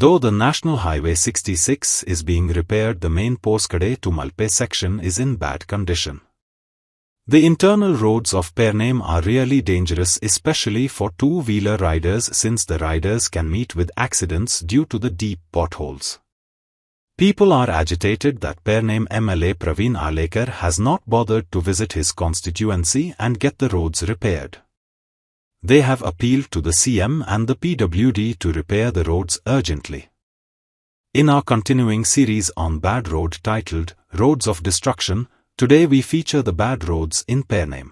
Though the National Highway 66 is being repaired, the main Poskade to Malpe section is in bad condition. The internal roads of Pernem are really dangerous, especially for two-wheeler riders, since the riders can meet with accidents due to the deep potholes. People are agitated that Pernem MLA Praveen Alekar has not bothered to visit his constituency and get the roads repaired. They have appealed to the CM and the PWD to repair the roads urgently. In our continuing series on bad road titled Roads of Destruction, today we feature the bad roads in Pernem.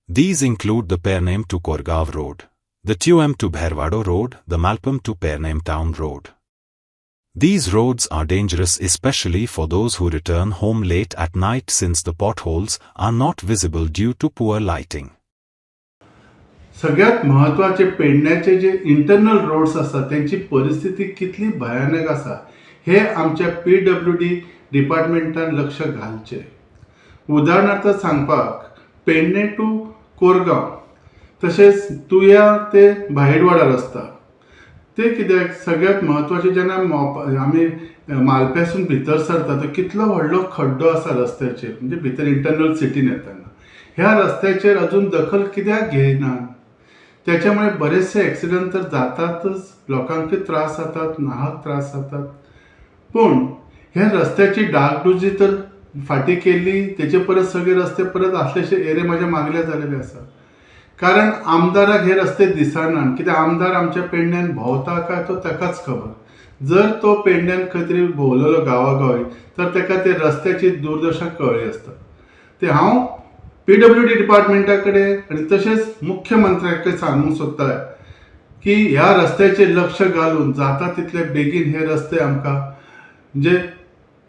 These include the Pernem to Korgav Road, the Tuem to Bherwado Road, the Malpam to Pernem Town Road. These roads are dangerous, especially for those who return home late at night, since the potholes are not visible due to poor lighting. सगळ्यात महत्त्वाचे पेडण्याचे जे internal roads असतात त्यांची परिस्थिती कितली भयानक असा हे आमच्या PWD डिपार्टमेंटान लक्ष घालचे. उदाहरणार्थ सांगपाक पेडणे टू कोरगांव तसेच तुया ते भायडवाडा रस्ता ते कित्याक सगळ्यात महत्त्वाचे जेन्ना आमी मालपेसून भितर सरता तो कितलो व्हडलो खड्डो आसा रस्त्याचेर, म्हणजे भितर इंटरनल सिटीन येताना ह्या रस्त्याचेर अजून दखल कित्याक घेयनात. त्याच्यामुळे बरेचसे ॲक्सिडेंट तर जातातच, लोकांक त्रास जातात, नाहक त्रास जातात. पण ह्या रस्त्याची डागडुजी तर फाटी केली, तेचे परत सगळे रस्ते परत असलेशे एरे माझ्या मागल्या झालेले आसा. कारण आमदाराक हे रस्ते दिसनात, कित्याक आमदार आमच्या पेडण्यान भोंवता काय तो ताकाच खबर. जर तो पेडण्यान खंय तरी भोंवलेलो गांवागावी तर ताका ते रस्त्याची दुर्दशा कळ्ळी आसता. ते हांव PWD डिपार्टमेंटाकडे आणि तसेच मुख्यमंत्र्याकडे सांगूंक सोदता की ह्या रस्त्याचे लक्ष घालून जाता तितले बेगीन हे रस्ते आमकां जे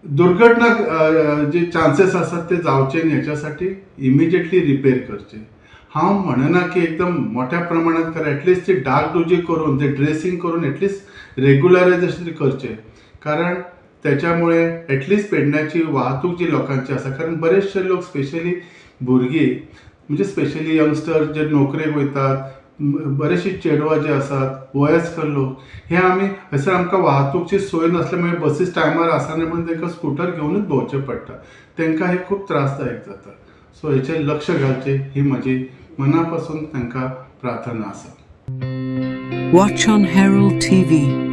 दुर्घटना जे चान्सेस असतात ते जावचे न्ही ह्याच्यासाठी इमिजिएटली रिपेअर करचे. हांव म्हणना की एकदम मोठ्या प्रमाणात करा, ॲटलिस्ट ती डागडुजी करून ते ड्रेसिंग करून ॲटलिस्ट रेग्युलरायझेशन करचे. कारण त्याच्यामुळे ॲटलिस्ट पेडण्याची वाहतूक जी लोकांची आसा, कारण बरेचसे लोक स्पेशली भुरगीं म्हणजे स्पेशली यंगस्टर जे नोकरेक वयतात, बरेचशी चेडवां जे आसात, वयस्कर लोक, हे आमी हयसर आमकां वाहतूकची सोय नासल्यामुळे बसीस टायमार आसना म्हणून तांकां स्कूटर घेवनूच भोंवचें पडटा. तांकां हे खूब त्रासदायक जाता. सो हेचेर लक्ष घालचें ही म्हजी मनापासून तांकां प्रार्थना आसा. Watch on Herald TV.